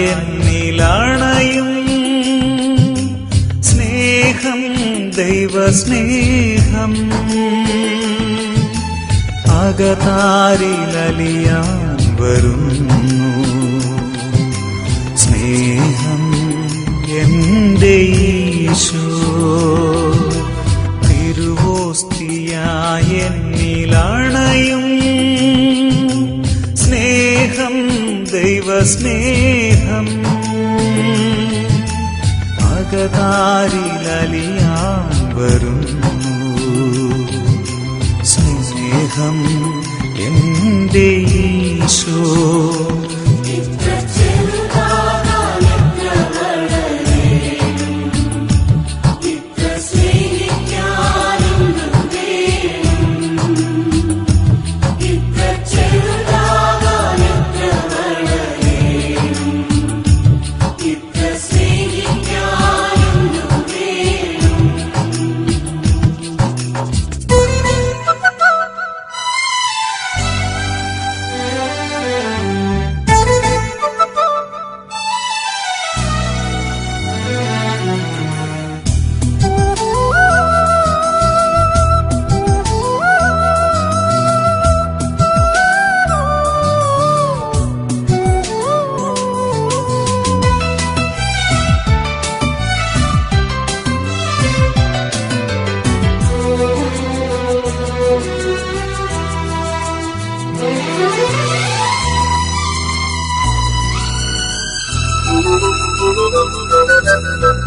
എന്നിലണയും സ്നേഹം ദൈവസ്നേഹം അകതാരിലലിയാൻ വരുന്നു സ്നേഹം എന്റെ ഈശോ തിരുവോസ്തിയായ എന്നിലണയും സ്നേഹം ദൈവസ്നേഹം അകതാരിലലിയാൻ വരുന്നു സ്നേഹം എന്റെ ഈശോ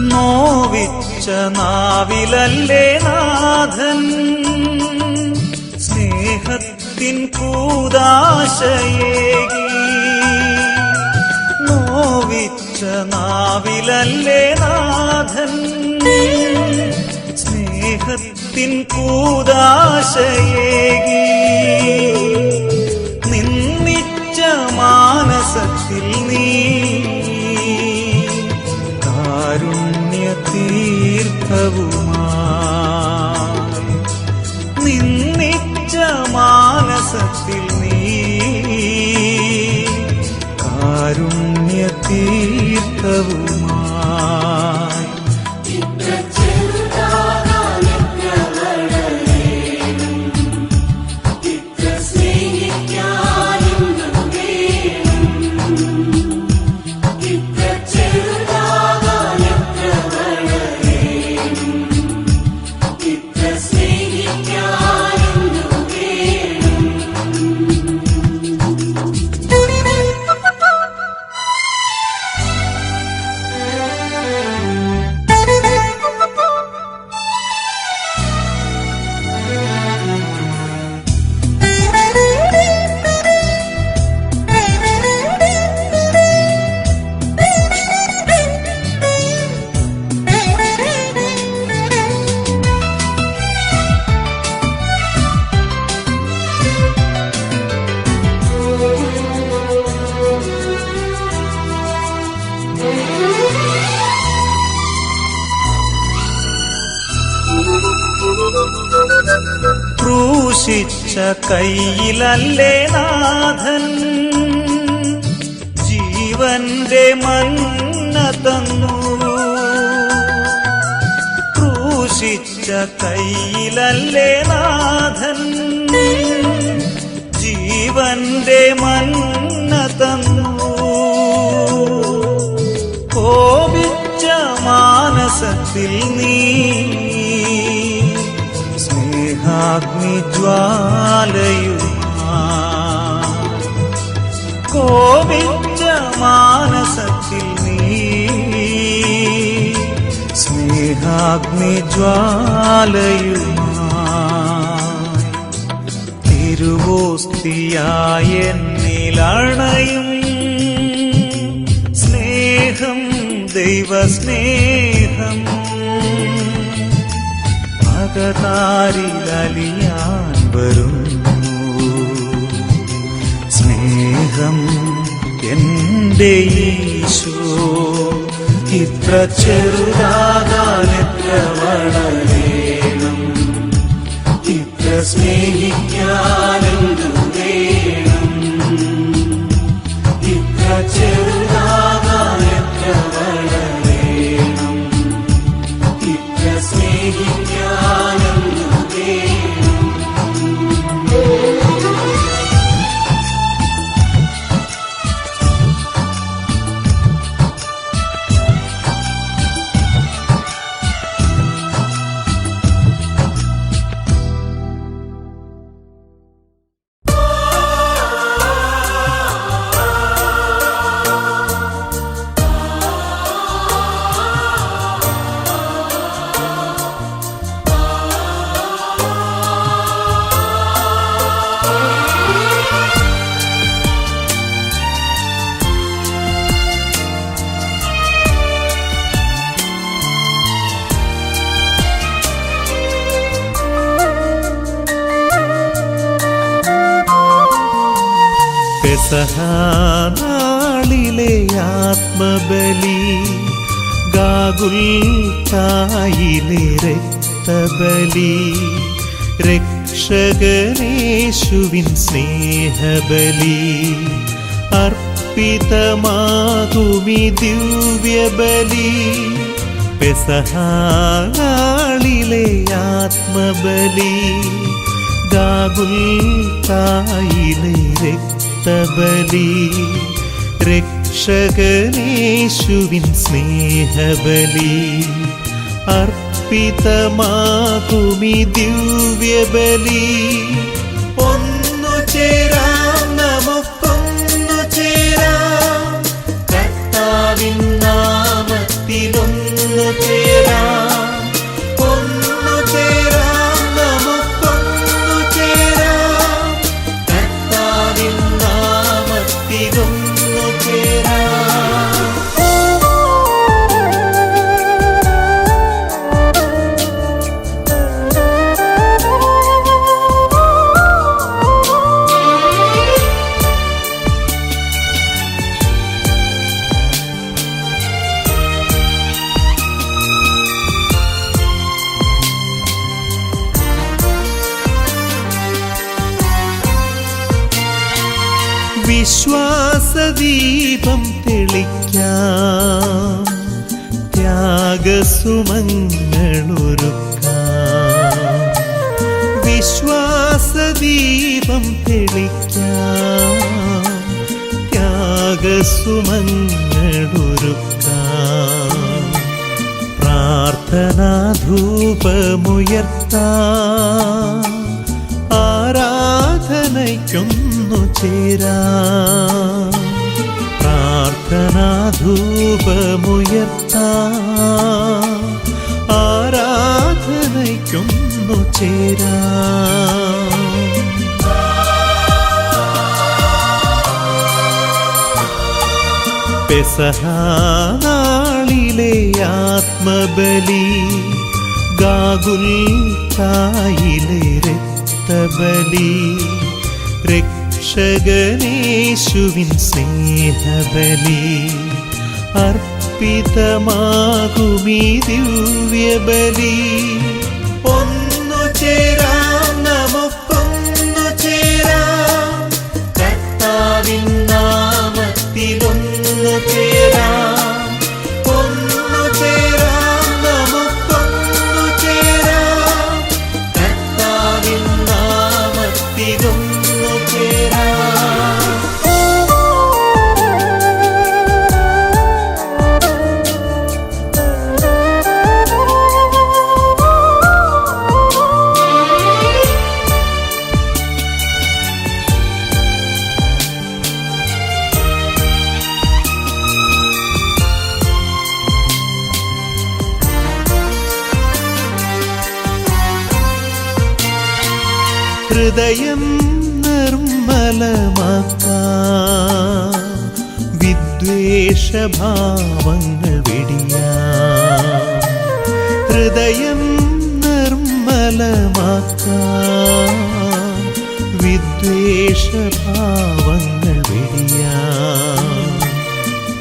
നോവിച്ച നാവിലല്ലേ നാഥൻ സ്നേഹത്തിൻ കൂദാശയേകി നോവിച്ച നാവിലല്ലേ നാഥൻ സ്നേഹത്തിൻ കൂദാശയേകി നിന്നിച്ച മാനസത്തിൽ നീ തീർത്ഥവുമായി നിന്നിച്ച മാനസത്തിൽ നീ കാരുണ്യ തീർത്ഥവുമായി ക്രൂശിച്ച കൈയിലല്ലേ നാഥൻ ജീവന്റെ മന്ന തന്നു ക്രൂശിച്ച കൈയിലല്ലേ നാഥൻ ജീവന്റെ മന്ന തന്നു കോപിച്ച മാനസത്തിൽ നീ സ്നേഹാഗ്നിജ്വാലയുമായി കോപിച്ച മാനസത്തിൽ നീ സ്നേഹാഗ്നിജ്വാലയുമായി തിരുവോസ്തിയായ എന്നിലണയും സ്നേഹം ദൈവസ്നേഹം അകതാരിലലിയാൻ വരുന്നു സ്നേഹം എന്റെ ഈശോ ഇത്ര ചെറുതാകാൻ എത്ര വളരണം ഇത്ര സ്നേഹിക്കാൻ എന്തു വേണം ഇത്ര ചെറുതാകാൻ സ്നേഹിക്കാനെന്നു വേണം. പെസഹാനാളിലെ ആത്മബലി, ഗാഗുൽത്തായിലെ രക്തബലി, രക്ഷകനേശുവിൻ സ്നേഹബലി, അർപ്പിതമാകുമി ദിവ്യബലി. പെസഹാനാളിലെ ആത്മബലി, ഗാഗുൽത്തായിലെ രക്തബലി, രക്ഷകനേശുവിൻ സ്നേഹബലി, അർപ്പിതമാകുമി ദിവ്യബലി. ഒന്നു ചേരാം, നമുക്കൊന്നു ചേരാം, കർത്താവിൻ നാമത്തിലൊന്നു ചേരാം. ഒന്നു ചേരാം, നമുക്കൊന്നു ചേരാം, കർത്താവിൻ നാമത്തിലൊന്നു ചേരാം. വിശ്വാസദീപം തെളിക്കാം, ത്യാഗസുമങ്ങളൊരുക്കാം. വിശ്വാസദീപം തെളിക്കാം, ത്യാഗസുമങ്ങളൊരുക്കാം. പ്രാർത്ഥനാധൂപമുയർത്താം, ആരാധനയ്ക്കൊന്നു ചേരാം. പ്രാർത്ഥനാധൂപമുയർത്താം, ആരാധനയ്ക്കൊന്നു ചേരാം. പെസഹാനാളിലെ ആത്മബലി, ഗാഗുൽത്തായിലെ രക്തബലി, രക്ഷകനേശുവിൻ സ്നേഹബലി, അർപ്പിതമാകുമി ദിവ്യബലി. ഒന്നു ചേരാം, നമുക്കൊന്നു ചേരാം, കർത്താവിൻ നാമത്തിലൊന്നു ചേരാം. ഒന്നു ചേരാം, നമുക്കൊന്നു ചേരാം, കർത്താവിൻ നാമത്തിലൊന്നു ചേരാം. ഹൃദയം നിർമ്മലമാക്കാം, വിദ്വേഷഭാവങ്ങൾ വെടിയാം. ഹൃദയം നിർമ്മലമാക്കാം, വിദ്വേഷഭാവങ്ങൾ വെടിയാം.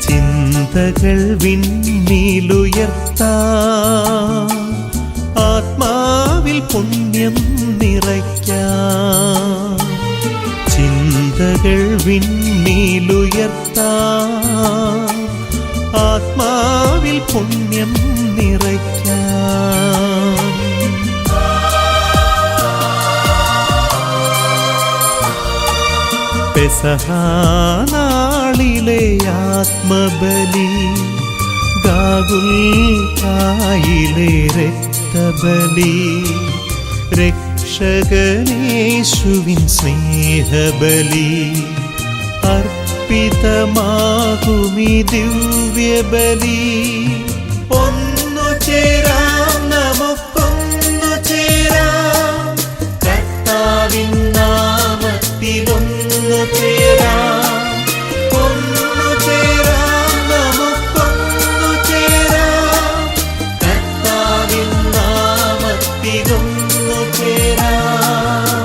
ചിന്തകൾ വിണ്ണിലുയർത്താം, ആത്മാവിൽ പുണ്യം നിറയ്ക്കാം. ചിന്തകൾ വിണ്ണിലുയർത്താം, ആത്മാവിൽ പുണ്യം നിറയ്ക്കാം. പെസഹാനാളിലെ ആത്മബലി, ഗാഗുൽത്തായിലെ രക്തബലി, രക്ഷകനേശുവിൻ സ്നേഹബലി, അർപ്പിതമാകുമി ദിവ്യബലി. ഒന്നു ചേരാം, നമുക്കൊന്നു ചേരാം, കർത്താവിൻ നാമത്തിലൊന്നു ചേരാം. ഒന്നു ചേരാം, നമുക്കൊന്നു ചേരാം, കർത്താവിൻ നാമത്തിലൊന്നു ചേരാം.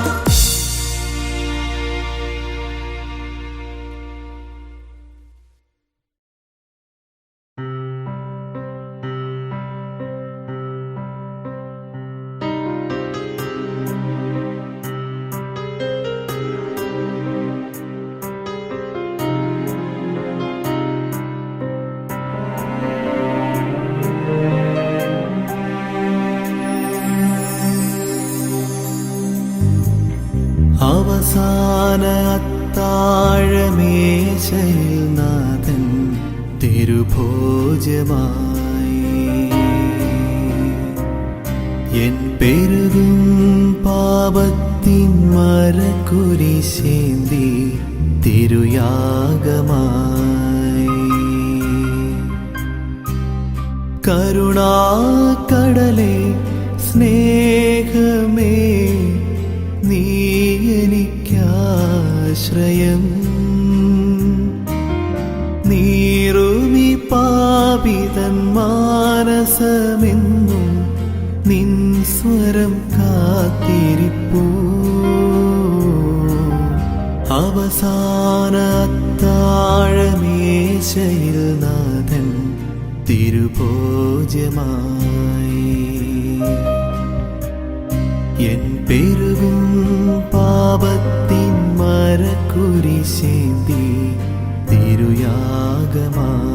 അവസാന അത്താഴമേശയിൽ നാഥൻ തിരുഭോജമായി, എൻ പെരുകും പാപത്തിൻ മരക്കുരിശേന്തി തിരുയാഗമായി. കരുണാക്കടലേ സ്നേഹമേ, നീ എനിക്കാശ്രയം. നീറുമി പാപിതൻ മാനസമെന്നും നിൻ സ്വരം കാത്തിരിപ്പൂ. അവസാന അത്താഴമേശയിൽ നാഥൻ തിരുഭോജമായി, എൻ പെരുകും പാപത്തിൻ മരക്കുരിശേന്തി തിരുയാഗമായി.